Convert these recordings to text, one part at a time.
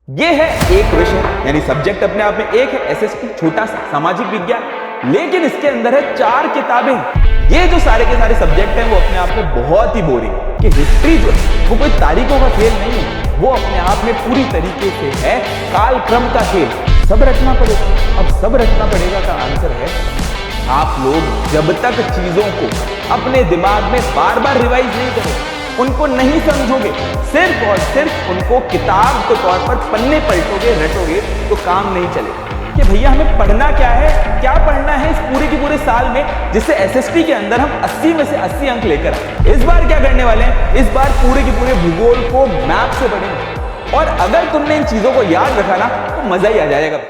ये है एक विषय यानी सब्जेक्ट अपने आप में एक है, एसएसटी छोटा सा सामाजिक विज्ञान, लेकिन इसके अंदर है 4 किताबें। ये जो सारे के सारे सब्जेक्ट हैं वो अपने आप में बहुत ही बोरिंग है कि हिस्ट्री जो है वो कोई तारीखों का खेल नहीं है, वो अपने आप में पूरी तरीके से है कालक्रम का खेल। सब रटना पड़ेगा। अब सब रटना पड़ेगा का आंसर है आप लोग जब तक चीजों को अपने दिमाग में बार बार रिवाइज नहीं करोगे, उनको नहीं समझोगे, सिर्फ और सिर्फ उनको किताब के तौर पर पन्ने पलटोगे, रटोगे, तो काम नहीं चलेगा। कि भैया हमें पढ़ना क्या है, क्या पढ़ना है इस पूरे के पूरे साल में, जिससे एसएसटी के अंदर हम 80 में से 80 अंक लेकर आए। इस बार क्या करने वाले हैं, इस बार पूरे के पूरे भूगोल को मैप से पढ़ेंगे, और अगर तुमने इन चीजों को याद रखा ना तो मजा ही आ जाएगा।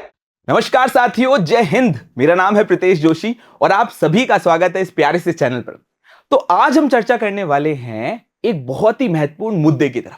नमस्कार साथियों, जय हिंद। मेरा नाम है प्रितेश जोशी और आप सभी का स्वागत है इस प्यारे से चैनल पर। तो आज हम चर्चा करने वाले हैं एक बहुत ही महत्वपूर्ण मुद्दे की तरफ।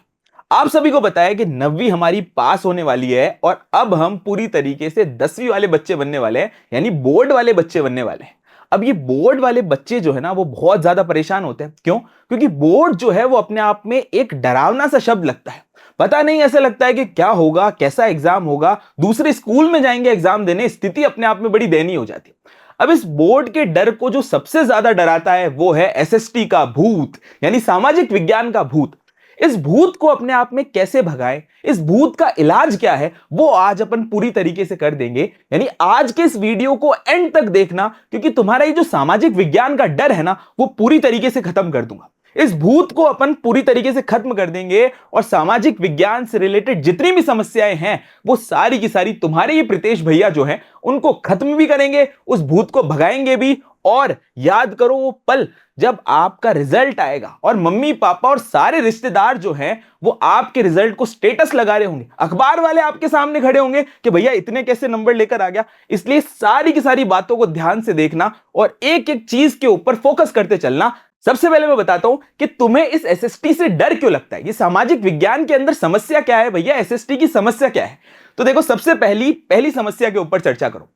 आप सभी को पता है कि 9वीं हमारी पास होने वाली है और अब हम पूरी तरीके से 10वीं वाले बच्चे बनने वाले हैं, यानी बोर्ड वाले बच्चे बनने वाले हैं। अब ये बोर्ड वाले बच्चे जो है ना वो बहुत ज्यादा परेशान होते हैं। क्यों? क्योंकि बोर्ड जो है वो अपने आप में एक डरावना सा शब्द लगता है। पता नहीं, ऐसा लगता है कि क्या होगा, कैसा एग्जाम होगा, दूसरे स्कूल में जाएंगे एग्जाम देने, स्थिति अपने आप में बड़ी दयनीय हो जाती है। अब इस बोर्ड के डर को जो सबसे ज्यादा डराता है वो है एसएसटी का भूत, यानी सामाजिक विज्ञान का भूत। इस भूत को अपने आप में कैसे भगाएं, इस भूत का इलाज क्या है, वो आज अपन पूरी तरीके से कर देंगे। यानी आज के इस वीडियो को एंड तक देखना, क्योंकि तुम्हारा ये जो सामाजिक विज्ञान का डर है ना वो पूरी तरीके से खत्म कर दूंगा। इस भूत को अपन पूरी तरीके से खत्म कर देंगे और सामाजिक विज्ञान से रिलेटेड जितनी भी समस्याएं हैं वो सारी की सारी तुम्हारे ये प्रितेश भैया जो हैं उनको खत्म भी करेंगे, उस भूत को भगाएंगे भी। और याद करो वो पल जब आपका रिजल्ट आएगा और मम्मी पापा और सारे रिश्तेदार जो हैं वो आपके रिजल्ट को स्टेटस लगा रहे होंगे, अखबार वाले आपके सामने खड़े होंगे कि भैया इतने कैसे नंबर लेकर आ गया। इसलिए सारी की सारी बातों को ध्यान से देखना और एक एक चीज के ऊपर फोकस करते चलना। सबसे पहले मैं बताता हूं कि तुम्हें इस एसएसटी से डर क्यों लगता है, ये सामाजिक विज्ञान के अंदर समस्या क्या है, भैया एसएसटी की समस्या क्या है। तो देखो, सबसे पहली समस्या के ऊपर चर्चा करो।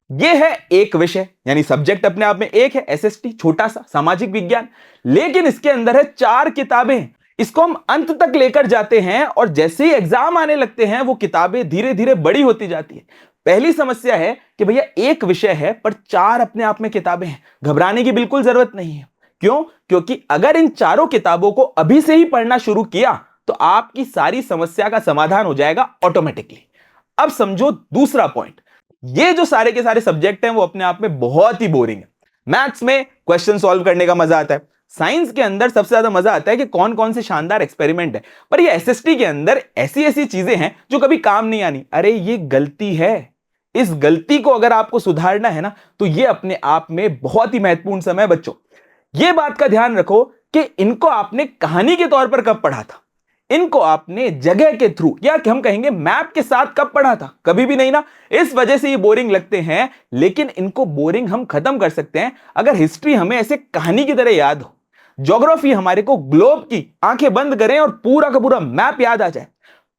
ये है एक विषय यानी सब्जेक्ट अपने आप में एक है, एसएसटी छोटा सा सामाजिक विज्ञान, लेकिन इसके अंदर है 4 किताबें। इसको हम अंत तक लेकर जाते हैं और जैसे ही एग्जाम आने लगते हैं वो किताबें धीरे धीरे बड़ी होती जाती है। पहली समस्या है कि भैया एक विषय है पर 4 अपने आप में किताबें हैं। घबराने की बिल्कुल जरूरत नहीं है। क्यों? क्योंकि अगर इन चारों किताबों को अभी से ही पढ़ना शुरू किया तो आपकी सारी समस्या का समाधान हो जाएगा ऑटोमेटिकली। अब समझो दूसरा पॉइंट, ये जो सारे के सारे सब्जेक्ट हैं वो अपने आप में बहुत ही बोरिंग है। मैथ्स में क्वेश्चन सॉल्व करने का मजा आता है, साइंस के अंदर सबसे ज्यादा मजा आता है कि कौन कौन से शानदार एक्सपेरिमेंट है, पर ये एसएसटी के अंदर ऐसी ऐसी चीजें हैं जो कभी काम नहीं आनी। अरे ये गलती है, इस गलती को अगर आपको सुधारना है ना तो ये अपने आप में बहुत ही महत्वपूर्ण समय। बच्चों ये बात का ध्यान रखो कि इनको आपने कहानी के तौर पर कब पढ़ा था, इनको आपने जगह के थ्रू या हम कहेंगे मैप के साथ कब पढ़ा था, कभी भी नहीं ना। इस वजह से ये बोरिंग लगते हैं, लेकिन इनको बोरिंग हम खत्म कर सकते हैं अगर हिस्ट्री हमें ऐसे कहानी की तरह याद हो, ज्योग्राफी हमारे को ग्लोब की आंखें बंद करें और पूरा का पूरा मैप याद आ जाए,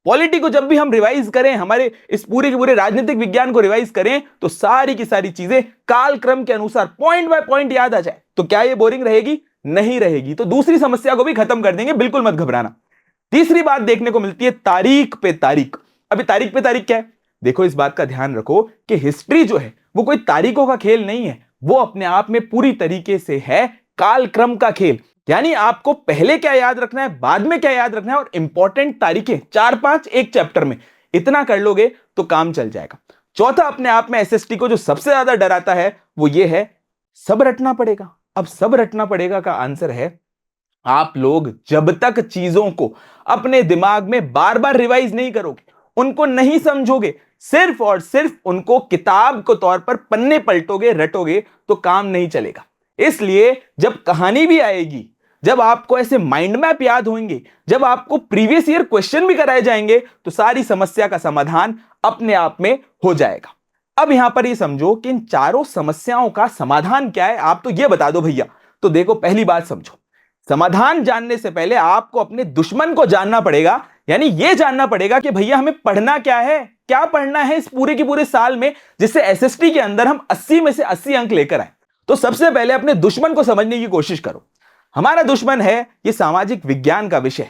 पॉलिटी को जब भी हम रिवाइज करें, हमारे इस पूरे के पूरे राजनीतिक विज्ञान को रिवाइज करें तो सारी की सारी चीजें कालक्रम के अनुसार पॉइंट बाय पॉइंट याद आ जाए, तो क्या ये बोरिंग रहेगी? नहीं रहेगी। तो दूसरी समस्या को भी खत्म कर देंगे, बिल्कुल मत घबराना। तीसरी बात देखने को मिलती है तारीख पे तारीख। अभी तारीख पे तारीख क्या है? देखो इस बात का ध्यान रखो कि हिस्ट्री जो है वो कोई तारीखों का खेल नहीं है, वो अपने आप में पूरी तरीके से है कालक्रम का खेल। यानी आपको पहले क्या याद रखना है, बाद में क्या याद रखना है, और इंपॉर्टेंट तारीखें 4-5 एक चैप्टर में, इतना कर लोगे तो काम चल जाएगा। चौथा अपने आप में एसएसटी को जो सबसे ज्यादा डराता है वो ये है सब रटना पड़ेगा। अब सब रटना पड़ेगा का आंसर है आप लोग जब तक चीजों को अपने दिमाग में बार बार रिवाइज नहीं करोगे, उनको नहीं समझोगे, सिर्फ और सिर्फ उनको किताब के तौर पर पन्ने पलटोगे, रटोगे, तो काम नहीं चलेगा। इसलिए जब कहानी भी आएगी, जब आपको ऐसे माइंड मैप याद होंगे, जब आपको प्रीवियस ईयर क्वेश्चन भी कराए जाएंगे, तो सारी समस्या का समाधान अपने आप में हो जाएगा। अब यहां पर ये समझो कि इन चारों समस्याओं का समाधान क्या है, आप तो ये बता दो भैया। तो देखो पहली बात समझो, समाधान जानने से पहले आपको अपने दुश्मन को जानना पड़ेगा। यानी यह जानना पड़ेगा कि भैया हमें पढ़ना क्या है, क्या पढ़ना है इस पूरे के पूरे साल में, जिससे एसएसटी के अंदर हम 80 में से 80 अंक लेकर आए। तो सबसे पहले अपने दुश्मन को समझने की कोशिश करो। हमारा दुश्मन है ये सामाजिक विज्ञान का विषय।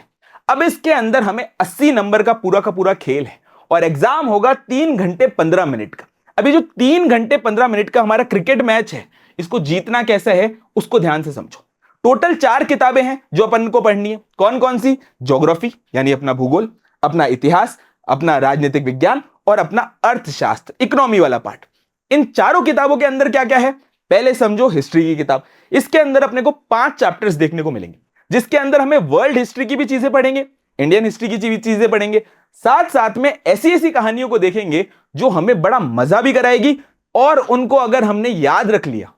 अब इसके अंदर हमें 80 नंबर का पूरा खेल है और एग्जाम होगा 3 घंटे 15 मिनट का। अभी जो 3 घंटे 15 मिनट का हमारा क्रिकेट मैच है, इसको जीतना कैसे है उसको ध्यान से समझो। टोटल 4 किताबें हैं जो अपन को पढ़नी है। कौन कौन सी? ज्योग्राफी यानी अपना भूगोल, अपना इतिहास, अपना राजनीतिक विज्ञान और अपना अर्थशास्त्र, इकोनॉमी वाला पार्ट। इन चारों किताबों के अंदर क्या क्या है? पहले समझो हिस्ट्री की किताब। इसके अंदर अपने को 5 चैप्टर्स देखने को मिलेंगे, जिसके अंदर हमें वर्ल्ड हिस्ट्री की भी चीजें पढ़ेंगे, इंडियन हिस्ट्री की भी चीजें पढ़ेंगे, साथ साथ में ऐसी ऐसी कहानियों को देखेंगे जो हमें बड़ा मजा भी कराएगी। और उनको अगर हमने याद रख लिया,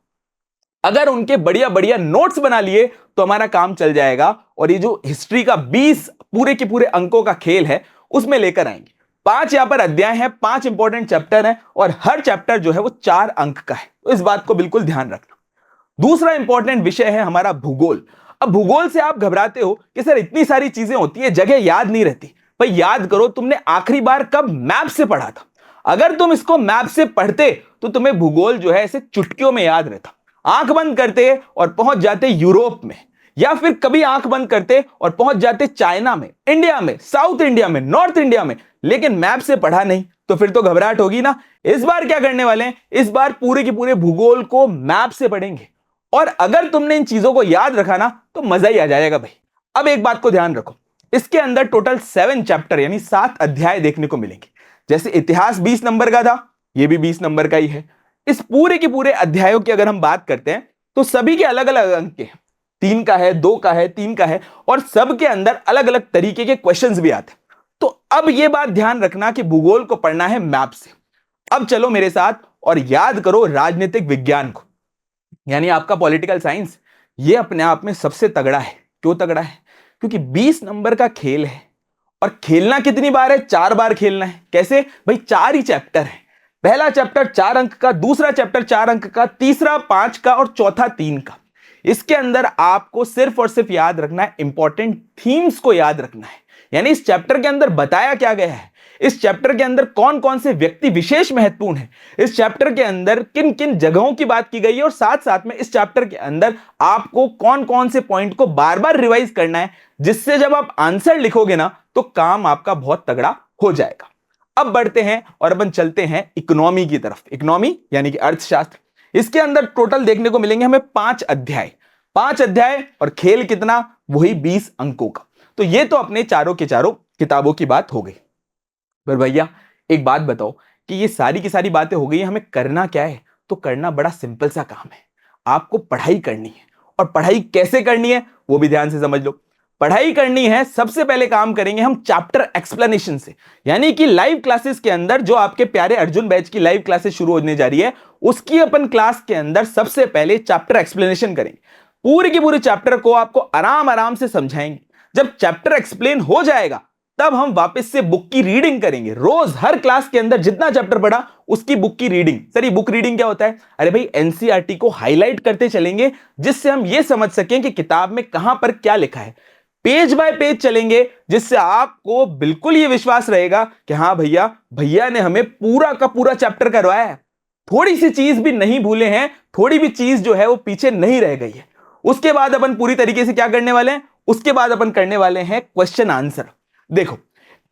अगर उनके बढ़िया बढ़िया नोट्स बना लिए, तो हमारा काम चल जाएगा। और ये जो हिस्ट्री का 20 पूरे के पूरे अंकों का खेल है, उसमें लेकर आएंगे। 5 यहां पर अध्याय हैं, 5 इंपॉर्टेंट चैप्टर हैं और हर चैप्टर जो है वो 4 अंक का है, तो इस बात को बिल्कुल ध्यान रखना। दूसरा इंपॉर्टेंट विषय है हमारा भूगोल। अब भूगोल से आप घबराते हो कि सर इतनी सारी चीजें होती है, जगह याद नहीं रहती। भाई याद करो, तुमने आखिरी बार कब मैप से पढ़ा था? अगर तुम इसको मैप से पढ़ते तो तुम्हें भूगोल जो है ऐसे चुटकियों में याद रहता। आंख बंद करते और पहुंच जाते यूरोप में, या फिर कभी आंख बंद करते और पहुंच जाते चाइना में, इंडिया में, साउथ इंडिया में, नॉर्थ इंडिया में, लेकिन मैप से पढ़ा नहीं, तो फिर तो घबराहट होगी ना। इस बार क्या करने वाले हैं? इस बार पूरे के पूरे भूगोल को मैप से पढ़ेंगे। और अगर तुमने इन चीजों को याद रखा ना, तो मजा ही आ जाएगा भाई। अब एक बात को ध्यान रखो, इसके अंदर टोटल 7 चैप्टर यानी 7 अध्याय देखने को मिलेंगे। जैसे इतिहास 20 नंबर का था, ये भी 20 नंबर का ही है। इस पूरे के पूरे अध्यायों की अगर हम बात करते हैं तो सभी के अलग अलग अंक के हैं। 3 का है, 2 का है, 3 का है, और सबके अंदर अलग अलग तरीके के क्वेश्चंस भी आते हैं। तो अब यह बात ध्यान रखना कि भूगोल को पढ़ना है मैप से। अब चलो मेरे साथ और याद करो राजनीतिक विज्ञान को, यानी आपका पॉलिटिकल साइंस। ये अपने आप में सबसे तगड़ा है। क्यों तगड़ा है? क्योंकि 20 नंबर का खेल है। और खेलना कितनी बार है? 4 बार खेलना है। कैसे भाई? 4 ही चैप्टर है। पहला चैप्टर 4 अंक का, दूसरा चैप्टर 4 अंक का, तीसरा 5 का और चौथा 3 का। इसके अंदर आपको सिर्फ और सिर्फ याद रखना है, इंपॉर्टेंट थीम्स को याद रखना है। यानी इस चैप्टर के अंदर बताया क्या गया है, इस चैप्टर के अंदर कौन कौन से व्यक्ति विशेष महत्वपूर्ण है, इस चैप्टर के अंदर किन किन जगहों की बात की गई है, और साथ साथ में इस चैप्टर के अंदर आपको कौन कौन से पॉइंट को बार बार रिवाइज करना है, जिससे जब आप आंसर लिखोगे ना, तो काम आपका बहुत तगड़ा हो जाएगा। अब बढ़ते हैं और अपन चलते हैं इकोनॉमी की तरफ। इकोनॉमी यानी कि अर्थशास्त्र। इसके अंदर टोटल देखने को मिलेंगे हमें 5 अध्याय। 5 अध्याय और खेल कितना? वही 20 अंकों का। तो ये तो अपने चारों के चारों किताबों की बात हो गई। पर भैया एक बात बताओ कि ये सारी की सारी बातें हो गई, हमें करना क्या है? तो करना बड़ा सिंपल सा काम है। आपको पढ़ाई करनी है, और पढ़ाई कैसे करनी है वो भी ध्यान से समझ लो। पढ़ाई करनी है, सबसे पहले काम करेंगे हम चैप्टर एक्सप्लेनेशन से। यानी कि लाइव क्लासेस के अंदर जो आपके प्यारे अर्जुन बैच की लाइव क्लासेस शुरू होने जा रही है, उसकी अपन क्लास के अंदर सबसे पहले चैप्टर एक्सप्लेनेशन करेंगे। पूरे के पूरे चैप्टर को आपको आराम आराम से समझाएंगे। जब चैप्टर एक्सप्लेन हो जाएगा, तब हम वापस से बुक की रीडिंग करेंगे। रोज हर क्लास के अंदर जितना चैप्टर पढ़ा उसकी बुक की रीडिंग। सर ये बुक रीडिंग क्या होता है? अरे भाई एनसीईआरटी को हाईलाइट करते चलेंगे, जिससे हम ये समझ सकें कि किताब में कहां पर क्या लिखा है। पेज बाय पेज चलेंगे, जिससे आपको बिल्कुल ये विश्वास रहेगा कि हाँ भैया ने हमें पूरा का पूरा चैप्टर करवाया है, थोड़ी सी चीज भी नहीं भूले हैं, थोड़ी भी चीज जो है वो पीछे नहीं रह गई है। उसके बाद अपन पूरी तरीके से क्या करने वाले हैं? उसके बाद अपन करने वाले हैं क्वेश्चन आंसर। देखो,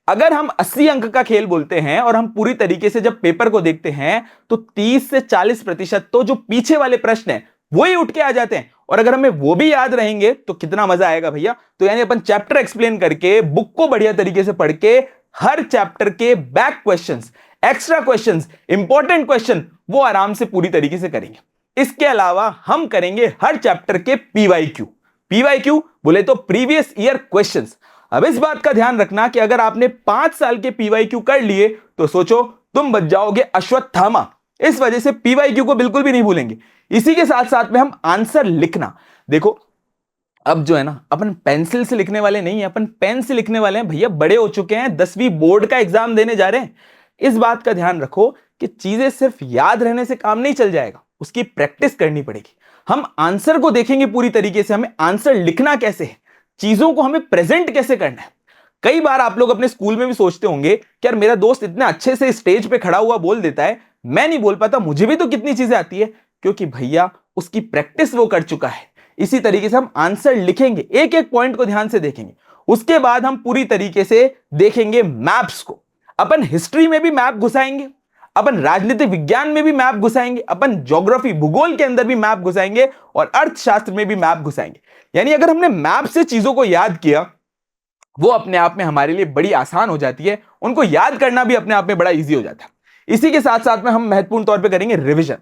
अगर हम 80 अंक का खेल बोलते हैं और हम पूरी तरीके से जब पेपर को देखते हैं, तो 30 से 40% तो जो पीछे वाले प्रश्न हैं वही उठ के आ जाते हैं। और अगर हमें वो भी याद रहेंगे तो कितना मजा आएगा भैया। तो यानी अपन चैप्टर एक्सप्लेन करके, बुक को बढ़िया तरीके से पढ़ के, हर चैप्टर के back questions, extra questions, important question वो आराम से पूरी तरीके से करेंगे। इसके अलावा हम करेंगे हर चैप्टर के पीवाईक्यू। पीवाईक्यू बोले तो प्रीवियस ईयर क्वेश्चंस। अब इस बात का ध्यान रखना कि अगर आपने 5 साल के पीवाईक्यू कर लिए, तो सोचो तुम बच जाओगे अश्वत्थामा। इस वजह से पीवाईक्यू को बिल्कुल भी नहीं भूलेंगे। इसी के साथ साथ में हम आंसर लिखना। देखो, अब जो है ना, अपन पेंसिल से लिखने वाले नहीं है, अपन पेन से लिखने वाले हैं। भैया बड़े हो चुके हैं, 10वीं बोर्ड का एग्जाम देने जा रहे हैं। इस बात का ध्यान रखो कि चीजें सिर्फ याद रहने से काम नहीं चल जाएगा, उसकी प्रैक्टिस करनी पड़ेगी। हम आंसर को देखेंगे पूरी तरीके से, हमें आंसर लिखना कैसे है, चीजों को हमें प्रेजेंट कैसे करना है। कई बार आप लोग अपने स्कूल में भी सोचते होंगे कि यार मेरा दोस्त इतने अच्छे से स्टेज पे खड़ा हुआ बोल देता है, मैं नहीं बोल पाता, मुझे भी तो कितनी चीजें आती है। क्योंकि भैया उसकी प्रैक्टिस वो कर चुका है। इसी तरीके से हम आंसर लिखेंगे, एक एक पॉइंट को ध्यान से देखेंगे। उसके बाद हम पूरी तरीके से देखेंगे मैप्स को। अपन हिस्ट्री में भी मैप घुसाएंगे, अपन राजनीतिक विज्ञान में भी मैप घुसाएंगे, अपन ज्योग्राफी भूगोल के अंदर भी मैप घुसाएंगे और अर्थशास्त्र में भी मैप घुसाएंगे। यानी अगर हमने मैप से चीजों को याद किया, वो अपने आप में हमारे लिए बड़ी आसान हो जाती है, उनको याद करना भी अपने आप में बड़ा इजी हो जाता है। इसी के साथ साथ में हम महत्वपूर्ण तौर पे करेंगे रिवीजन।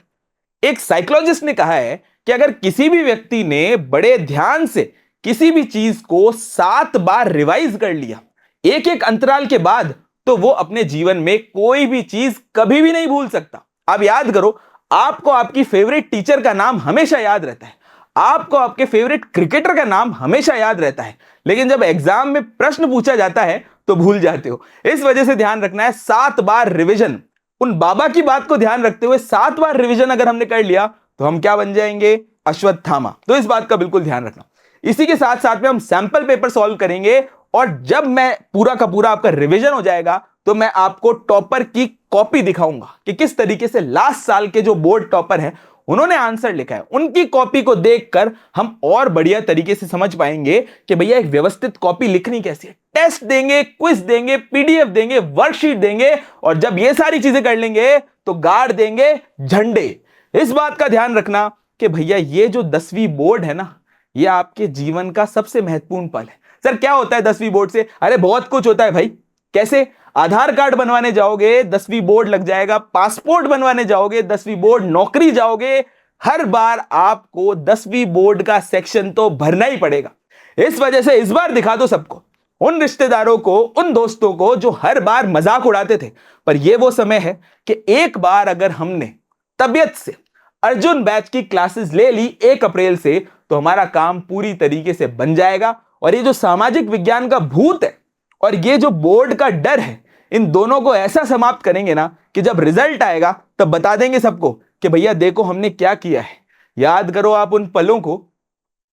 एक साइकोलॉजिस्ट ने कहा है कि अगर किसी भी व्यक्ति ने बड़े ध्यान से किसी भी चीज को 7 बार रिवाइज कर लिया एक एक अंतराल के बाद, तो वो अपने जीवन में कोई भी चीज कभी भी नहीं भूल सकता। आप याद करो, आपको आपकी फेवरेट टीचर का नाम हमेशा याद रहता है, आपको आपके फेवरेट क्रिकेटर का नाम हमेशा याद रहता है, लेकिन जब एग्जाम में प्रश्न पूछा जाता है तो भूल जाते हो। इस वजह से ध्यान रखना है 7 बार रिवीजन। उन बाबा की बात को ध्यान रखते हुए 7 बार रिवीजन अगर हमने कर लिया तो हम क्या बन जाएंगे? अश्वत्थामा। तो इस बात का बिल्कुल ध्यान रखना। इसी के साथ साथ में हम सैंपल पेपर सॉल्व करेंगे और जब मैं पूरा का पूरा आपका रिवीजन हो जाएगा तो मैं आपको टॉपर की कॉपी दिखाऊंगा कि किस तरीके से लास्ट साल के जो बोर्ड टॉपर हैं उन्होंने आंसर लिखा है। उनकी कॉपी को देखकर हम और बढ़िया तरीके से समझ पाएंगे कि भैया एक व्यवस्थित कॉपी लिखनी कैसी है। टेस्ट देंगे, क्विज देंगे, पीडीएफ देंगे, वर्कशीट देंगे और जब ये सारी चीजें कर लेंगे तो गाड़ देंगे झंडे। इस बात का ध्यान रखना कि भैया ये जो 10वीं बोर्ड है ना, ये आपके जीवन का सबसे महत्वपूर्ण पल है। सर क्या होता है 10वीं बोर्ड से? अरे बहुत कुछ होता है भाई। कैसे? आधार कार्ड बनवाने जाओगे 10वीं बोर्ड लग जाएगा, पासपोर्ट बनवाने जाओगे 10वीं बोर्ड, नौकरी जाओगे, हर बार आपको 10वीं बोर्ड का सेक्शन तो भरना ही पड़ेगा। इस वजह से इस बार दिखा दो सबको, उन रिश्तेदारों को, उन दोस्तों को जो हर बार मजाक उड़ाते थे, पर यह वो समय है कि एक बार अगर हमने तबीयत से अर्जुन बैच की क्लासेस ले ली 1 अप्रैल से, तो हमारा काम पूरी तरीके से बन जाएगा। और ये जो सामाजिक विज्ञान का भूत है और ये जो बोर्ड का डर है, इन दोनों को ऐसा समाप्त करेंगे ना कि जब रिजल्ट आएगा तब बता देंगे सबको कि भैया देखो हमने क्या किया है। याद करो आप उन पलों को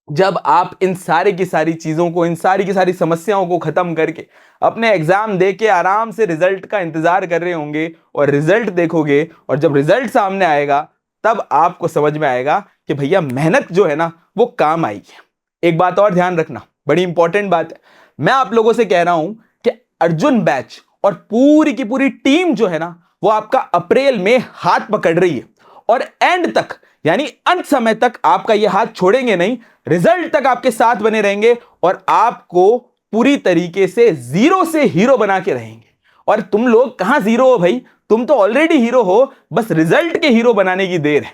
जब आप इन सारी की सारी चीजों को, इन सारी की सारी समस्याओं को खत्म करके अपने एग्जाम दे के आराम से रिजल्ट का इंतजार कर रहे होंगे और रिजल्ट देखोगे और जब रिजल्ट सामने आएगा तब आपको समझ में आएगा कि भैया मेहनत जो है ना वो काम आई है। एक बात और ध्यान रखना, बड़ी इंपॉर्टेंट बात है। मैं आप लोगों से कह रहा हूं कि अर्जुन बैच और पूरी की पूरी टीम जो है ना वो आपका अप्रैल में हाथ पकड़ रही है और एंड तक यानी अंत समय तक आपका ये हाथ छोड़ेंगे नहीं, रिजल्ट तक आपके साथ बने रहेंगे और आपको पूरी तरीके से जीरो से हीरो बना के रहेंगे। और तुम लोग कहां जीरो हो भाई, तुम तो ऑलरेडी हीरो हो, बस रिजल्ट के हीरो बनाने की देर है।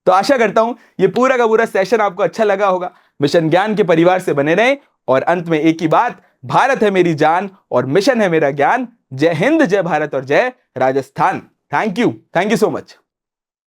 तो आशा करता हूं ये पूरा का पूरा सेशन आपको अच्छा लगा होगा। मिशन ज्ञान के परिवार से बने रहें और अंत में एक ही बात, भारत है मेरी जान और मिशन है मेरा ज्ञान। जय हिंद, जय भारत और जय Rajasthan. Thank you so much.